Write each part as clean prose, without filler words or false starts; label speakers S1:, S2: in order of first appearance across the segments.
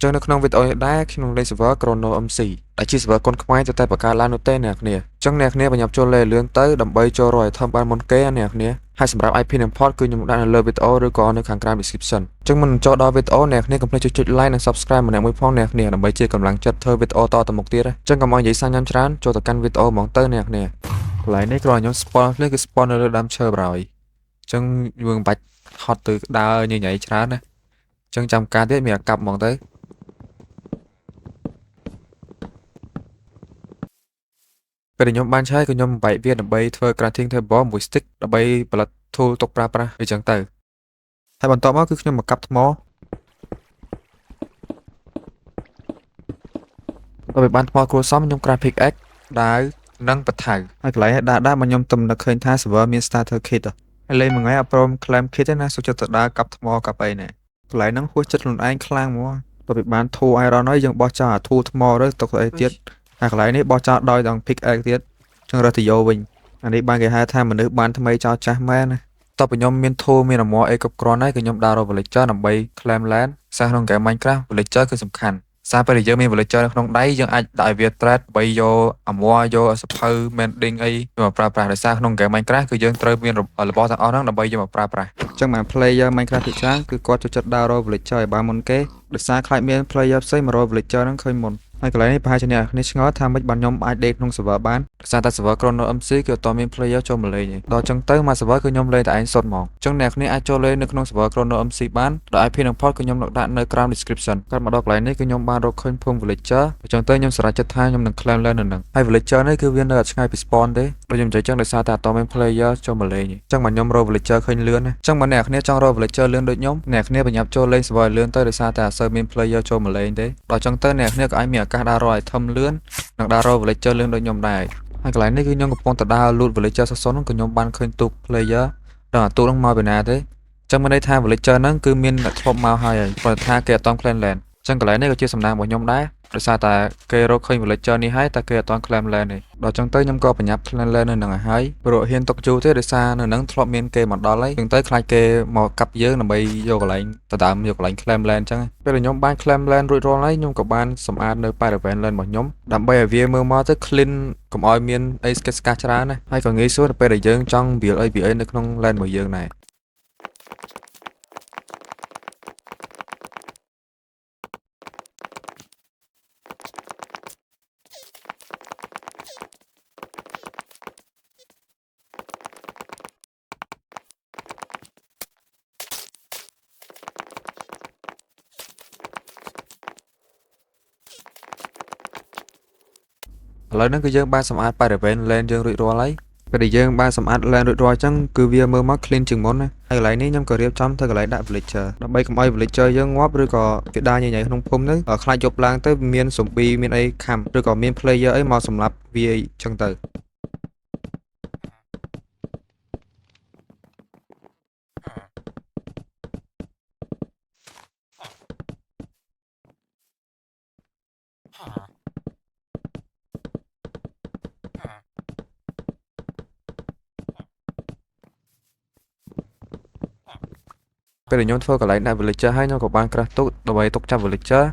S1: ចឹងនៅក្នុងវីដេអូនេះដែរខ្ញុំលេង server Chrono MC ដែលជា server កូនខ្មែរតែបង្កើតឡើងនោះទេអ្នកគ្នាចឹងអ្នកគ្នាបញ្ញាប់ចូលលេងលឿនទៅដើម្បីចូលរក item បានមុនគេអ្នកគ្នាហើយសម្រាប់ IP import គឺខ្ញុំដាក់នៅលើវីដេអូឬក៏នៅខាងក្រោម description ចឹងមុនចូលដល់វីដេអូអ្នកគ្នាកុំភ្លេចចុច like និង subscribe ម្នាក់មួយផងអ្នកគ្នាដើម្បីជាកម្លាំងចិត្តធ្វើវីដេអូតទៅមុខទៀតចឹងកុំឲ្យនិយាយសាញញ៉ាំច្រើនចូលទៅកាន់វីដេអូហ្មងទៅអ្នកគ្នាកន្លែងនេះគ្រាន់តែខ្ញុំ spawn ភ្លេចគឺ spawn នៅលើដើមឈើបរោយចឹងយើងមិនបាច់ហត់ទៅដើរញញៃច្រើនណាចឹងចាំការទៀតមានអាកាប់ហ្មងទៅពេលខ្ញុំបានឆាយក៏ខ្ញុំបែកវាដើម្បីធ្វើ crafting table មួយ stick ដើម្បីផលិត tool ទុកប្រើប្រាស់អីចឹងទៅហើយបន្ទាប់មកគឺខ្ញុំមកកាប់ថ្មដល់ពេលបានថ្មគ្រួសមខ្ញុំ craft pickaxe ដាវនិងបថៅហើយកន្លែងដាក់មកខ្ញុំទំនឹកឃើញថា server មាន starter kit ហើយលេងមួយថ្ងៃអត់ព្រម claim kit ទេណាសុខចិត្តទៅដើរកាប់ថ្មកាប់អីណាកន្លែងហ្នឹងហួសចិត្តខ្លួនឯងខ្លាំងហ្មងដល់ពេលបាន tool iron ហើយយើងបោះចោលអា tool ថ្មទៅទុកទៅអីទៀតហើយកន្លែងនេះបោះចោលដោយដល់ pickaxe ទៀតចឹងរើសទៅយកវិញអានេះបានគេហៅថាមនុស្សបានថ្មីចោលចាស់មែនណាតបខ្ញុំមាន tool មានអមអីគ្រប់គ្រាន់ហើយក៏ខ្ញុំដើររក villager ដើម្បី claim land សារក្នុង game Minecraft villager គឺសំខាន់សារពេលយើងមាន villager នៅក្នុងដៃយើងអាចដាក់ឲ្យវា trade ដើម្បីយកអមយកសភៅ mending អីមកប្រើប្រាស់ដោយសារក្នុង game Minecraft គឺយើងត្រូវមានរបស់ទាំងអស់ហ្នឹងដើម្បីយកមកប្រើប្រាស់អញ្ចឹងបាន player Minecraft ភាគច្រើនគឺគាត់ចូលចិត្តដើររក villager ឲ្យបានមុនគេដោយសារខ្លាចមាន player ផ្សេងមករក villager ហ្នឹងឃើញមុនហើយកន្លែងនេះប្រហែលជាអ្នកគ្នាឆ្ងល់ថាមិនបានខ្ញុំអាចដេកក្នុង server បានដោយសារតែ server Chrono MC គឺអត់មាន player ចូលមកលេងទេដល់អញ្ចឹងទៅមក server គឺខ្ញុំលេងតែឯងសុទ្ធហ្មងអញ្ចឹងអ្នកគ្នាអាចចូលលេងនៅក្នុង server Chrono MC បានដោយ IP និង port គឺខ្ញុំនឹងដាក់នៅក្រោម description គាត់មកដល់កន្លែងនេះគឺខ្ញុំបានរកឃើញភូមិ villager អញ្ចឹងទៅខ្ញុំសម្រេចចិត្តថាខ្ញុំនឹង claim land នៅនឹងហើយ villager នេះគឺវានៅអត់ឆ្ងាយពី spawn ទេដូចខ្ញុំនិយាយចឹងដោយសារតែអត់មាន player ចូលមកលេងអញ្ចឹងមកខ្ញុំរក villager ឃើញលឿនណាអញ្ចឹងបើអ្នកគ្នាចង់រក villager លឿនដូចខ្ញុំអ្នកគ្នាបញ្ញាប់ចូលលេង server លឿនទៅដោយសារតែអត់សូវមាន player ចូលមកលេងទេដល់អញ្ចឹងទៅអ្នកគ្នាក៏អាចមានឱកាសដើររក item លឿននិងដើររក villager លឿនដូចខ្ញុំដែរហើយកន្លែងនេះគឺខ្ញុំកំពុងតែដើរ loot villager សុទ្ធៗហ្នឹងក៏ខ្ញុំបានឃើញទូក player ដល់អាទូកហ្នឹងមកពីណាទេអញ្ចឹងមានន័យថា villager ហ្នឹងគឺមានអ្នកធ្លាប់មកហើយព្រោះថាគេអត់តន់ claim land អញ្ចឹងកន្លែងនេះក៏ជាសំណាងរបស់ខ្ញុំដែរដោយសារតែគេរកឃើញ villager នេះហើយតែគេអត់តន់ claim land ទេដល់អញ្ចឹងទៅខ្ញុំក៏បញ្ញាប់ claim land នៅនឹងហើយព្រោះហ៊ានຕົកយូរទេដោយសារនៅនឹងធ្លាប់មានគេមកដល់ហើយអញ្ចឹងទៅខ្លាចគេមកកាប់យើងដើម្បីយកកន្លែងទៅដើមយកកន្លែង claim land អញ្ចឹងពេលខ្ញុំបាន claim land រួចរាល់ហើយខ្ញុំក៏បានសម្អាតនៅ Paravan land របស់ខ្ញុំដើម្បីឲ្យវាមើលមកទៅ clean កុំឲ្យមានអីស្កិតស្កាស់ច្រើនណាហើយក៏ងាយស្រួលដល់ពេលដែលយើងចង់វាលអីនៅក្នុង land របស់យើងដែរឥឡូវហ្នឹងគឺយើងបានសម្អាត Paravan land យើងរួចរាល់ហើយពេលដែលយើងបានសម្អាត land រួចរាល់អញ្ចឹងគឺវាមើលមក clean ជាងមុនណាហើយកន្លែងនេះខ្ញុំក៏រៀបចំទៅកន្លែងដាក់ villager ដើម្បីកុំឲ្យ villager យើងងាប់ឬក៏គេដើរញញៃក្នុងភូមិហ្នឹងខ្លាចយប់ឡើងទៅមាន zombie មានអីខំឬក៏មាន player អីមកសម្លាប់វាអញ្ចឹងទៅពេលខ្ញុំធ្វើកន្លែងដាក់ villager ហើយខ្ញុំក៏បានក្រាស់ទុកដើម្បីទុកចាប់ villager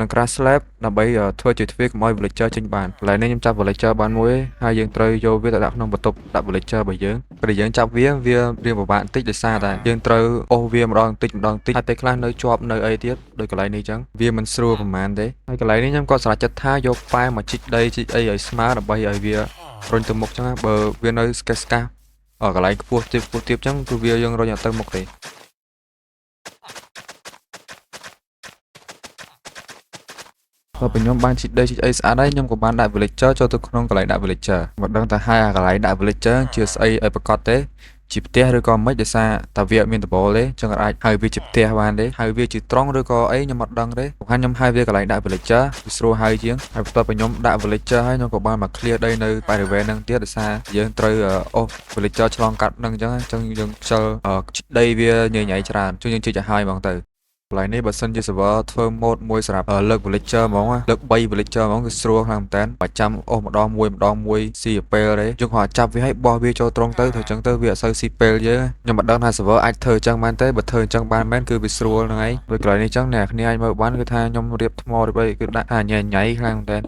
S1: និង crash slab ដើម្បីធ្វើជាទ្វារកុំឲ្យ villager ចេញបានកន្លែងនេះខ្ញុំចាប់ villager បានមួយហើយយើងត្រូវយកវាទៅដាក់ក្នុងបន្ទប់ដាក់ villager របស់យើងពេលយើងចាប់វារៀងពិបាកបន្តិចដោយសារតែយើងត្រូវអូសវាម្ដងបន្តិចហើយពេលខ្លះនៅជាប់នៅអីទៀតដោយកន្លែងនេះអញ្ចឹងវាមិនស្រួលប្រហែលទេហើយកន្លែងនេះខ្ញុំក៏សម្រេចចិត្តថាយកប៉ែមកជីកដីជីកអីឲ្យស្មើដើម្បីឲ្យវារុញទៅមុខអញ្ចឹងបើវានៅស្កេះស្កាស់កន្លែងខ្ពស់ទៀតអញ្ចឹងគឺវាយើងរុញអត់ទៅមុខទេបើខ្ញុំបានជីកដីជីកអីស្អាតហើយខ្ញុំក៏បានដាក់ villager ចូលទៅក្នុងកន្លែងដាក់ villager មិនដឹងថាហើយកន្លែងដាក់ villager ជាស្អីឲ្យប្រកបទេជាផ្ទះឬក៏មិនដោយសារតែវាអត់មានដបទេចឹងអាចហៅវាជាផ្ទះបានទេហៅវាជាត្រង់ឬក៏អីខ្ញុំអត់ដឹងទេសំខាន់ខ្ញុំហៅវាកន្លែងដាក់ villager វាស្រួលហៅជាងហើយបន្ទាប់ពីខ្ញុំដាក់ villager ហើយខ្ញុំក៏បានមក clear ដីនៅ Paravan ហ្នឹងទៀតដោយសារយើងត្រូវអូស villager ឆ្លងកាត់ហ្នឹងអញ្ចឹងយើងខ្ជិលដីវាញញៃច្រើនជួយយើងជីកឲ្យហើយហ្មងទៅ lại này bật sân chơi server thơ một môi sạp ở lực villager món á lực bay villager món cái srua làm tán và trăm ô một đòn môi CP đấy chúng họ chắp với hay bo bia cho trong tới thời chẳng tới việc sơ CP chứ nhưng mà đơn hai server ai thời chẳng man tới bật thời chẳng ban men cứ bị srua này với cái này chẳng nè khi ai mà bán cái tha nhom điệp mò được bây cái đã nhảy nhảy làm tán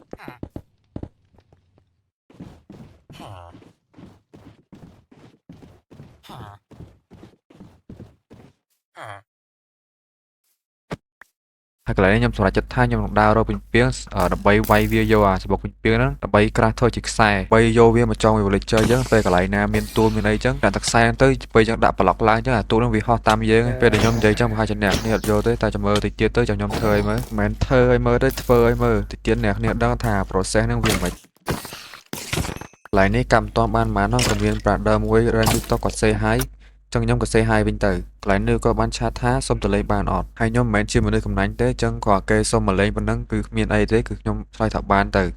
S1: cái này nhom sửa chặt thay nhom đào rồi bình piếng ở đập bay vay video à sẽ bọc bình piếng đó đập bay cra thôi chỉ sai bay vô viên mà trong người lịch chơi chứ về cái này nè miền tu miền đây chứ đạn tạc sai tới bây giờ đạp lọc lại chứ là tu nó vì ho tam dễ về để nhom dây trong hai chân nẹt nẹt vô tới ta cho mơ thì chia tới cho nhom thời mới mến thơ mơ tới phơi mơ thì tiến nẹt nẹt đang thả process đang viên mày lại này cầm to ban má nó còn viên bạc đơm với ra youtube có xe hai trong nhóm có xe hai bên tử lại nơi có ban chat thá xong từ lấy bàn ọt hai nhóm mến chưa mà nơi cầm đánh tế chân quả kê xong mà lấy bên nâng cứ miền ấy thế cứ nhóm xoay thảo ban tử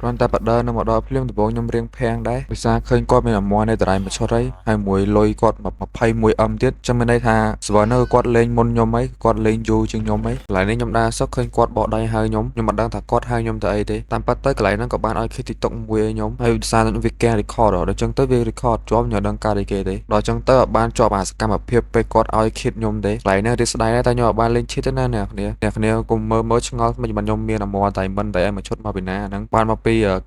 S1: rồi ta bắt đầu nó một đôi phim từ bộ nhóm riêng phèn đấy bây giờ khơi coi mình là mua này từ đây mà cho đấy hai mùi lôi quạt mà phay mùi âm tiết trong bên đây thà giờ nó quạt lên môn nhóm mấy quạt lên du chừng nhóm mấy lại nên nhóm đa sắc khơi quạt bỏ đây hai nhóm nhưng mà đang thà quạt hai nhóm từ ấy thế tam bắt tới cái lại nó có ban ai khi thì tổng mùi nhóm hay sao những việc care record rồi chân tới việc record job nhờ đăng ca đi kê đấy rồi chân tới ban cho bà cam ở phía bên quạt ai khi nhóm đấy lại nó đi đây ta nhờ ban lên chết thế nào nè cùng mơ mơ ngon mình bạn nhóm miền là mua tại mình tại em mà chốt mà bên na nắng ban mà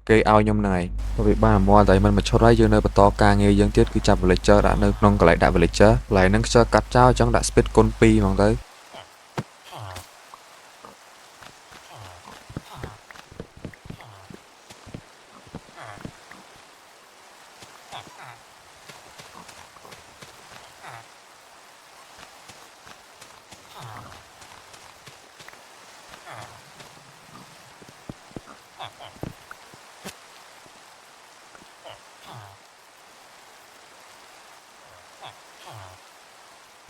S1: cây ao nhom này bởi vì ba mua tại mình mà cho đấy dương nơi to ca nghe dân tiết cứ chập lịch chơi đã nơi non còn lại đại lịch chơi lại nâng cho cắt trao trong đã speed con pi bằng tới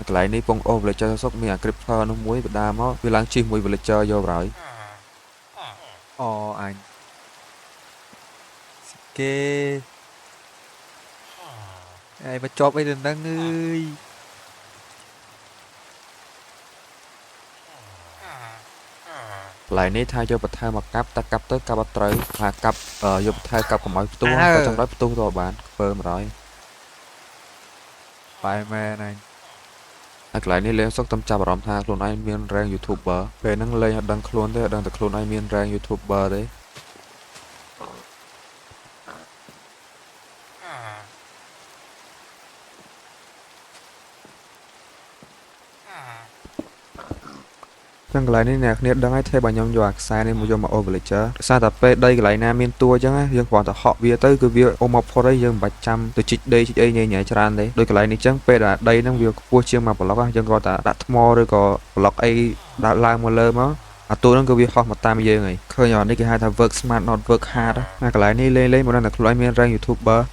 S1: lại ní bông ôm lại cho sốc mía creeper nó muối đa máu vì láng chim muối lịch chơi vô rồi anh kê ai mà chọc ấy đừng đăng ơi lại ní thay cho bật thay mà cắp ta cắp tới cắp tới mà cắp vô thay cắp của mọi tu trong đó tu rồi bạn phơ mà rồi bài mê này lại ní lên sốc tâm trà bảo tha luôn ai miền rang youtuber về năng lên đăng luôn thế đăng được luôn ai miền rang youtuber đấy chẳng lại này nè nên đang ai thay bà nhom doạc sai nên mua cho mà over chơi sao tập đây cái lại nam miền tua chứ á dương còn họ vía tới cứ vía ôm một đấy dương 300 từ chích đây chích nhảy nhảy tràn đấy đôi cái lại này chẳng pe là đây năng việc vua chiêng mà block á dương còn đã mo rồi có block ai đã lang một lơ mà tôi nó cứ việc họ một tam giờ này khơi nhỏ đây cái hai thằng work smart not work hard á cái lại này lên một lần là loại miền ra youtuber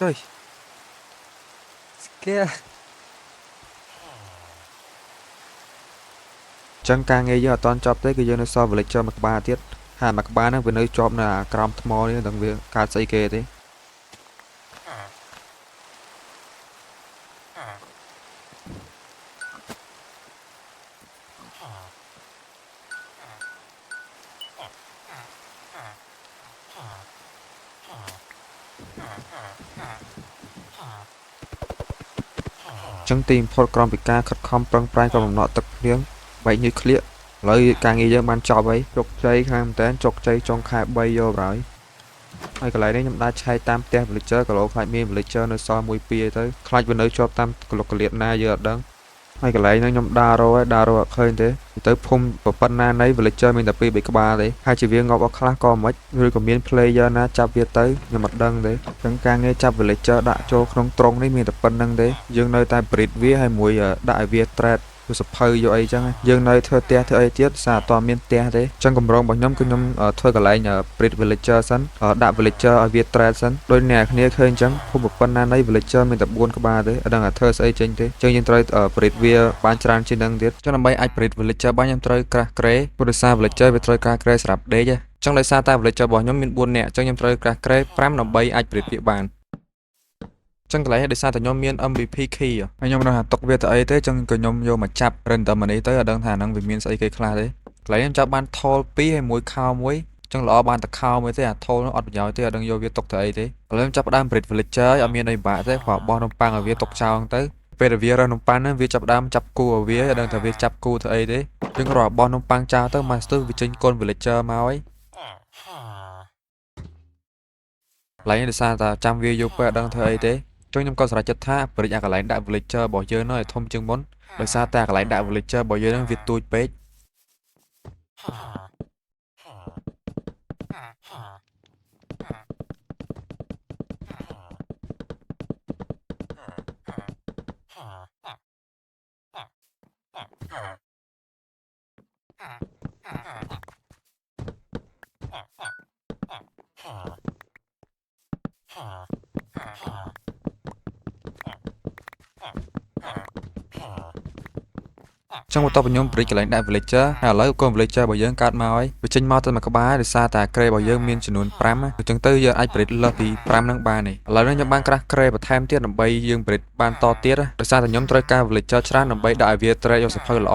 S1: rồi kia chẳng càng nghe giờ toàn chọc tới cái giờ nó so với lịch cho mặc ba tiết hà mặc ba nó vừa nơi chọc là crom thmo đấy đồng việc cá xây kê thế chẳng tìm phốt crom bị ca khất không prang prai còn nọ tập riêng vậy như clear lời càng nghĩ dân ban cho ấy chọc chay khang tén chọc chay trong khai bay vô rồi hay cái lại đấy nhầm đa chay tam tem lịch chơi cái lỗ khai miên lịch chơi nó so mùi pia tới khai bên nơi cho tam cái lỗ liệt na giờ đắng hay cái lại nó nhầm đa rồi khơi thế tới phun của pan na đấy lịch chơi mình tập pi bị cái ba đấy hai chỉ viên ngọc ở class con mấy người của miên player na chắp việt tới nhưng mặt đăng đấy chẳng càng nghe chắp lịch chơi đã cho không trông đấy miên tập pan năng đấy dương nơi tai brit vía hay mùi đại việt trade tôi sập hơi vô ấy chẳng dương nơi thưa tia thưa ấy tiết xả toàn miền tia thế trong cầm rong bằng nhóm cứ nhóm thôi cả lại nhờ Brit Villager sẵn ở đạm Villager ở Việt Trade sẵn đôi nè kia khơi chẳng khu vực phân nan đấy Villager mình tập buôn các ba đấy ở đang ở thưa ấy trên thế chương trình trade ở Brit Việt ban tràn trên đăng tiết cho năm bay ai Brit Villager bao nhiêu trade crack cray Purisa Villager về trade crack cray sập đấy chứ trong đây xa ta Villager bỏ nhóm miền buôn nè trong nhóm trade crack cray pram năm bay ai Brit Việt bàn ចឹងកន្លែងដោយសារតែខ្ញុំមាន MVP key ហើយខ្ញុំនៅថាຕົកវាទៅអីទេចឹងក៏ខ្ញុំយកមកចាប់ random នេះទៅឲ្យដឹងថាហ្នឹងវាមានស្អីគេខ្លះទេកន្លែងខ្ញុំចាប់បាន toll 2ហើយមួយខោមួយចឹងល្អបានតែខោមួយទេអា toll នោះអត់ប្រយោជន៍ទេអត់ដឹងយកវាຕົកទៅអីទេឥឡូវខ្ញុំចាប់ផ្ដើម breed villager អត់មានអីបាក់ទេព្រោះបោះនំប៉័ងឲ្យវាຕົកចោលទៅពេលវារើសនំប៉័ងហ្នឹងវាចាប់ផ្ដើមចាប់គូឲ្យវាឲ្យដឹងថាវាចាប់គូទៅអីទេចឹងរកបោះនំប៉័ងចោលទៅ master វាចេញកូន villager មកហើយកន្លែងដោយសារតែចាំវាយូរពេកអត់ដឹងធ្វើអីទេចឹងខ្ញុំក៏សម្រេចចិត្តថាប្រិចអាកន្លែងដាក់ villager របស់យើងនោះឲ្យធំជាងមុនដោយសារតែកន្លែងដាក់ villager របស់យើងហ្នឹងវាទូចពេកចឹងបន្ទាប់ពីខ្ញុំប្រិចកន្លែងដាក់ villager ហើយឥឡូវកូន villager របស់យើងកើតមកហើយវាចេញមកតែមួយក្បាលដោយសារតែ crate របស់យើងមានចំនួន5អញ្ចឹងទៅយើងអាចប្រិចលើសពី5ហ្នឹងបានទេឥឡូវនេះខ្ញុំបានក្រាស់ crate បន្ថែមទៀតដើម្បីយើងប្រិចបានតទៀតដោយសារតែខ្ញុំត្រូវការ villager ច្រើនដើម្បីដាក់ឲ្យវា trade យកសភៅល្អ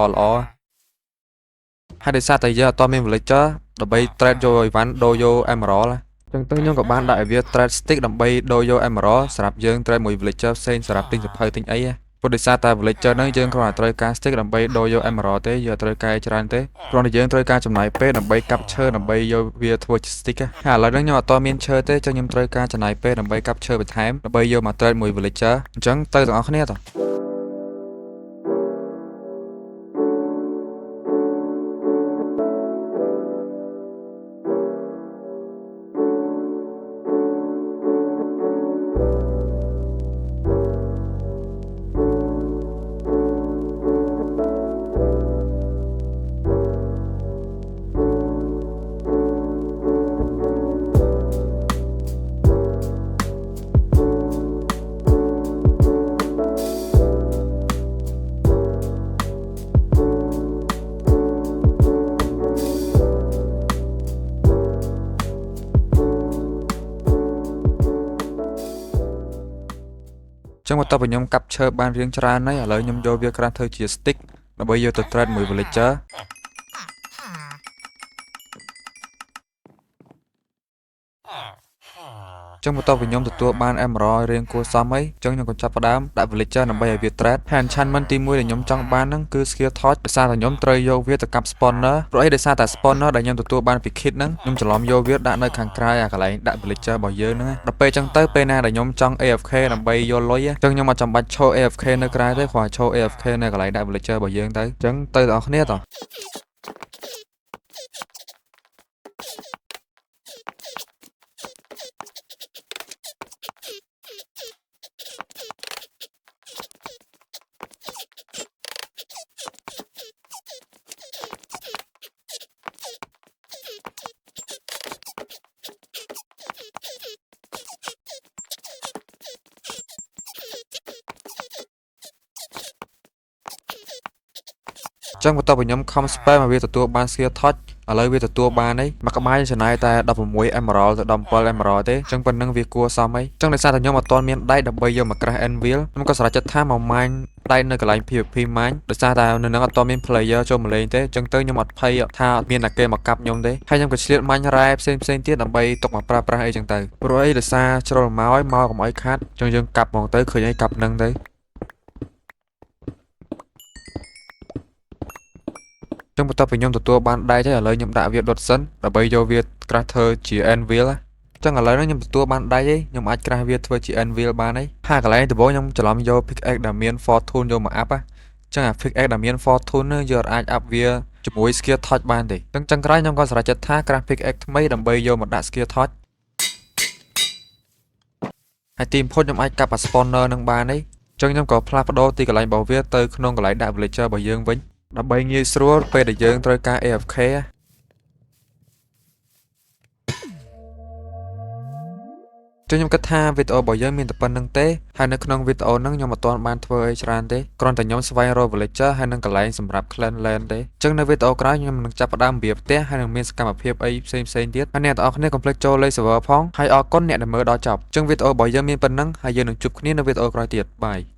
S1: ហើយដោយសារតែយើងអត់មាន villager ដើម្បី trade យកអីវ៉ាន់ដូរយក emerald ចឹងទៅខ្ញុំក៏បានដាក់ឲ្យវា trade stick ដើម្បីដូរយក emerald សម្រាប់យើង trade មួយ villager ផ្សេងសម្រាប់ទិញសភៅទិញអីព្រោះដោយសារតែ villager ហ្នឹងយើងគ្រាន់តែត្រូវការ stick ដើម្បីដូរយក emerald ទេយើងអត់ត្រូវការច្រើនទេគ្រាន់តែយើងត្រូវការចំណាយពេលដើម្បីកាប់ឈើដើម្បីយកវាធ្វើជា stick ហើយឥឡូវហ្នឹងខ្ញុំអត់មានឈើទេចឹងខ្ញុំត្រូវការចំណាយពេលដើម្បីកាប់ឈើបន្ថែមដើម្បីយកមក trade មួយ villager អញ្ចឹងទៅទាំងអស់គ្នាតោះចឹងបន្ទាប់ពីខ្ញុំកាប់ឈើបានរៀងច្រើនហើយឥឡូវខ្ញុំយកវាក្រាស់ធ្វើជា stick ដើម្បីយកទៅ trade មួយ villager ចឹងបន្ទាប់ពីខ្ញុំទទួលបាន emerald រៀងគួរសមហើយចឹងខ្ញុំក៏ចាប់ផ្ដើមដាក់ villager ដើម្បីឲ្យវា trade ហើយ enchantment ទី1ដែលខ្ញុំចង់បានហ្នឹងគឺ skill torch ដោយសារតែខ្ញុំត្រូវយកវាទៅកាប់ spawner ព្រោះអីដោយសារតែ spawner ដែលខ្ញុំទទួលបានពី kit ហ្នឹងខ្ញុំច្រឡំយកវាដាក់នៅខាងក្រៅអាកន្លែងដាក់ villager របស់យើងហ្នឹងដល់ពេលចឹងទៅពេលណាដែលខ្ញុំចង់ AFK ដើម្បីយកលុយចឹងខ្ញុំអត់ចាំបាច់ឈរ AFK នៅក្រៅទេគ្រាន់តែឈរ AFK នៅកន្លែងដាក់ villager របស់យើងទៅចឹងទៅទាំងអស់គ្នាតោះចឹងបន្ទាប់ពីខ្ញុំខំ spam ឲ្យវាទទួលបាន skill torch ឥឡូវវាទទួលបានហើយមួយក្បាលចំណាយតែ16 emerald ទៅ17 emerald ទេចឹងប៉ុណ្្នឹងវាគួរសមហើយចឹងដោយសារតែខ្ញុំអត់ទាន់មានដៃដើម្បីយកមកក្រាស់ anvil ខ្ញុំក៏សម្រេចចិត្តថាមកម៉ាញដៃនៅកន្លែង PVP ម៉ាញដោយសារតែនៅនឹងអត់ទាន់មាន player ចូលមកលេងទេចឹងទៅខ្ញុំអត់ភ័យថាអត់មានតែគេមកកាប់ខ្ញុំទេហើយខ្ញុំក៏ឆ្លៀតម៉ាញរ៉ែផ្សេងទៀតដើម្បីទុកមកប្រើប្រាស់អីចឹងទៅព្រោះអីដោយសារជ្រុលមកកុំឲ្យខាត់ចឹងយើងកាប់ហ្មងទៅឃើញអីកាប់នឹងទៅចឹងបន្ទាប់ពីខ្ញុំទទួលបានដែកហើយឥឡូវខ្ញុំដាក់វាដុតសិនដើម្បីយកវាក្រាស់ធ្វើជា anvil ចឹងឥឡូវនេះខ្ញុំទទួលបានដែកហើយខ្ញុំអាចក្រាស់វាធ្វើជា anvil បានហើយហើយកន្លែងដំបូងខ្ញុំច្រឡំយក pickaxe ដែលមាន fortune យកមកអាប់ចឹងអា pickaxe ដែលមាន fortune នេះយកអាចអាប់វាជាមួយ skill torch បានទេចឹងក្រោយខ្ញុំក៏សម្រេចចិត្តថាក្រាស់ pickaxe ថ្មីដើម្បីយកមកដាក់ skill torch ហើយទីបំផុតខ្ញុំអាចកាប់អា spawner នឹងបានហើយចឹងខ្ញុំក៏ផ្លាស់ប្ដូរទីកន្លែងរបស់វាទៅក្នុងកន្លែងដាក់ villager របស់យើងវិញដើម្បីងាយស្រួលពេលដែលយើងត្រូវការ AFK ចឹ ចឹងខ្ញុំគិតថាវីដេអូរបស់យើងមានតែប៉ុណ្្នឹងទេហើយនៅក្នុងវីដេអូហ្នឹងខ្ញុំអត់ទាន់បានធ្វើអីច្រើនទេគ្រាន់តែខ្ញុំស្វែងរក villager ហើយនឹងកន្លែងសម្រាប់ clan land ទេចឹងនៅវីដេអូក្រោយខ្ញុំនឹងចាប់ផ្ដើមរៀបផ្ទះហើយនឹងមានសកម្មភាពអីផ្សេងទៀតហើយអ្នកទាំងអស់គ្នាកុំភ្លេចចូលលេខ server ផងហើយអរគុណអ្នកដែលមើលដល់ចប់ចឹងវីដេអូរបស់យើងមានប៉ុណ្្នឹងហើយយើងនឹងជួបគ្នានៅវីដេអូក្រោយទៀតបាយ